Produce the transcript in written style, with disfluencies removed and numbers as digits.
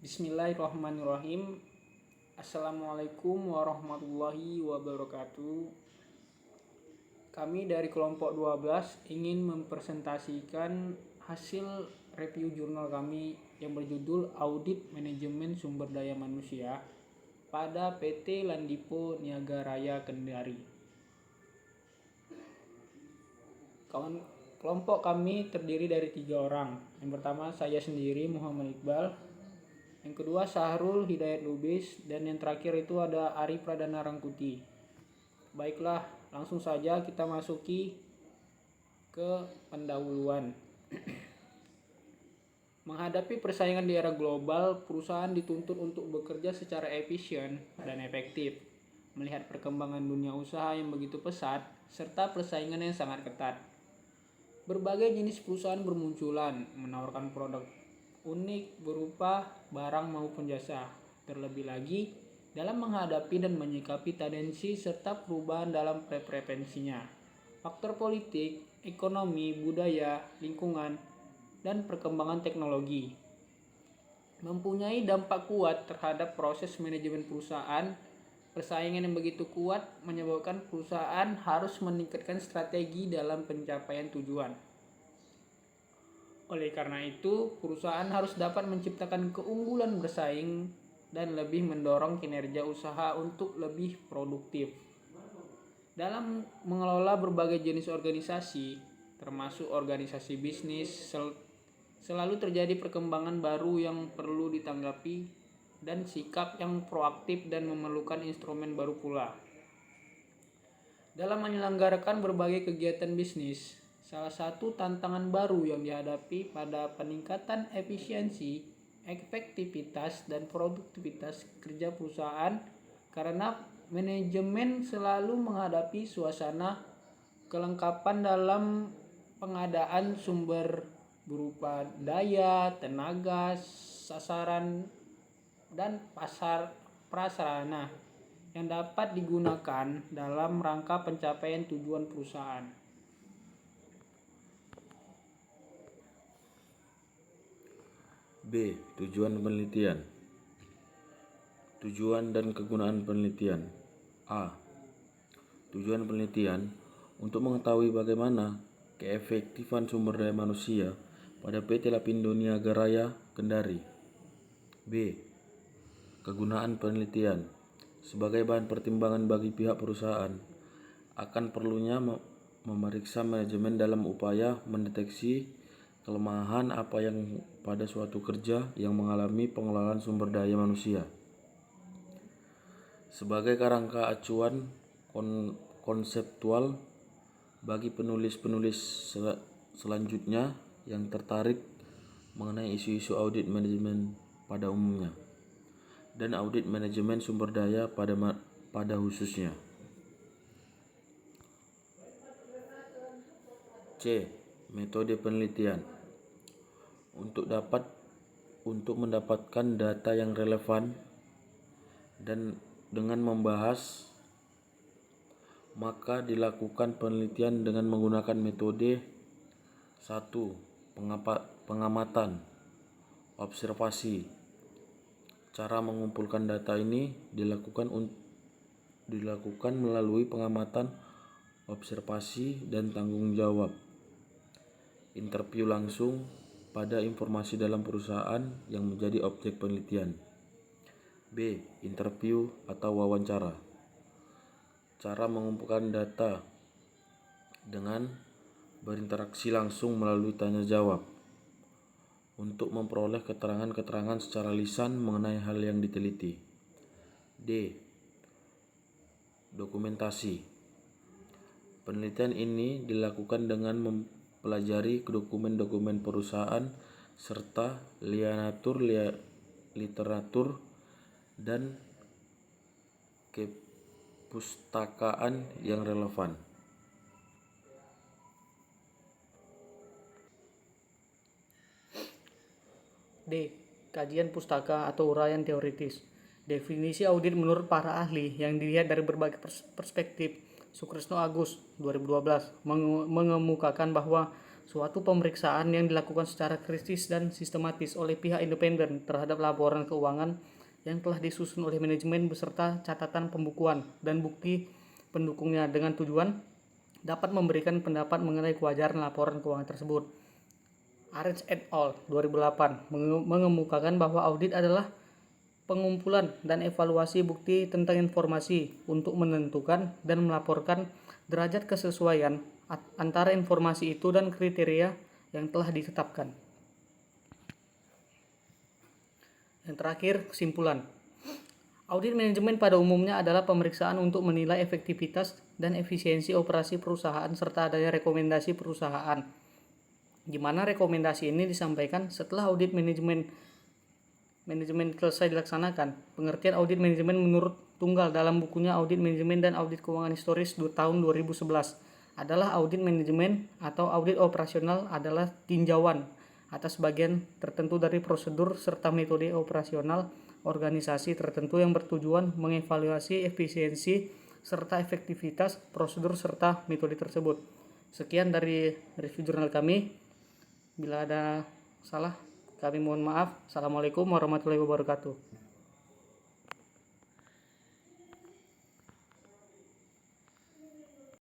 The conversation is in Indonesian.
Bismillahirrahmanirrahim. Assalamualaikum warahmatullahi wabarakatuh. Kami dari kelompok 12 ingin mempresentasikan hasil review jurnal kami yang berjudul Audit Manajemen Sumber Daya Manusia pada PT Landipo Niaga Raya Kendari. Kelompok kami terdiri dari 3 orang. Yang pertama saya sendiri, Muhammad Iqbal. Yang kedua Syahrul Hidayat Lubis, dan yang terakhir itu ada Ari Pradana Rangkuti. Baiklah, langsung saja kita masuki ke pendahuluan. Menghadapi persaingan di era global, perusahaan dituntut untuk bekerja secara efisien dan efektif, melihat perkembangan dunia usaha yang begitu pesat serta persaingan yang sangat ketat. Berbagai jenis perusahaan bermunculan, menawarkan produk unik berupa barang maupun jasa. Terlebih lagi dalam menghadapi dan menyikapi tendensi serta perubahan dalam preferensinya, faktor politik, ekonomi, budaya, lingkungan, dan perkembangan teknologi mempunyai dampak kuat terhadap proses manajemen perusahaan. Persaingan yang begitu kuat menyebabkan perusahaan harus meningkatkan strategi dalam pencapaian tujuan. Oleh karena itu, perusahaan harus dapat menciptakan keunggulan bersaing dan lebih mendorong kinerja usaha untuk lebih produktif. Dalam mengelola berbagai jenis organisasi, termasuk organisasi bisnis, selalu terjadi perkembangan baru yang perlu ditanggapi dan sikap yang proaktif dan memerlukan instrumen baru pula. Dalam menyelenggarakan berbagai kegiatan bisnis, salah satu tantangan baru yang dihadapi pada peningkatan efisiensi, efektivitas, dan produktivitas kerja perusahaan karena manajemen selalu menghadapi suasana kelengkapan dalam pengadaan sumber berupa daya, tenaga, sasaran, dan prasarana yang dapat digunakan dalam rangka pencapaian tujuan perusahaan. B. Tujuan penelitian. Tujuan dan kegunaan penelitian. A. Tujuan penelitian untuk mengetahui bagaimana keefektifan sumber daya manusia pada PT Lapindo Niaga Raya Kendari. B. Kegunaan penelitian sebagai bahan pertimbangan bagi pihak perusahaan akan perlunya memeriksa manajemen dalam upaya mendeteksi kelemahan apa yang pada suatu kerja yang mengalami pengelolaan sumber daya manusia. Sebagai kerangka acuan konseptual bagi penulis-penulis selanjutnya yang tertarik mengenai isu-isu audit manajemen pada umumnya dan audit manajemen sumber daya pada khususnya. C. Metode penelitian. Untuk mendapatkan data yang relevan dan dengan membahas, maka dilakukan penelitian dengan menggunakan metode 1. Pengamatan, observasi. Cara mengumpulkan data ini dilakukan melalui pengamatan, observasi, dan tanggung jawab. Interview langsung pada informasi dalam perusahaan yang menjadi objek penelitian. B. Interview atau wawancara. Cara mengumpulkan data dengan berinteraksi langsung melalui tanya jawab untuk memperoleh keterangan-keterangan secara lisan mengenai hal yang diteliti. D. Dokumentasi. Penelitian ini dilakukan dengan mempelajari dokumen-dokumen perusahaan serta literatur dan kepustakaan yang relevan. D. Kajian pustaka atau uraian teoritis. Definisi audit menurut para ahli yang dilihat dari berbagai perspektif. Sukresno Agus 2012 mengemukakan bahwa suatu pemeriksaan yang dilakukan secara kritis dan sistematis oleh pihak independen terhadap laporan keuangan yang telah disusun oleh manajemen beserta catatan pembukuan dan bukti pendukungnya dengan tujuan dapat memberikan pendapat mengenai kewajaran laporan keuangan tersebut. Arens et al. 2008 mengemukakan bahwa audit adalah pengumpulan dan evaluasi bukti tentang informasi untuk menentukan dan melaporkan derajat kesesuaian antara informasi itu dan kriteria yang telah ditetapkan. Yang terakhir, kesimpulan. Audit manajemen pada umumnya adalah pemeriksaan untuk menilai efektivitas dan efisiensi operasi perusahaan serta adanya rekomendasi perusahaan, di mana rekomendasi ini disampaikan setelah audit manajemen selesai dilaksanakan. Pengertian audit manajemen menurut Tunggal dalam bukunya Audit Manajemen dan Audit Keuangan Historis tahun 2011 adalah audit manajemen atau audit operasional adalah tinjauan atas bagian tertentu dari prosedur serta metode operasional organisasi tertentu yang bertujuan mengevaluasi efisiensi serta efektivitas prosedur serta metode tersebut. Sekian dari review jurnal kami. Bila ada salah, kami mohon maaf. Assalamualaikum warahmatullahi wabarakatuh.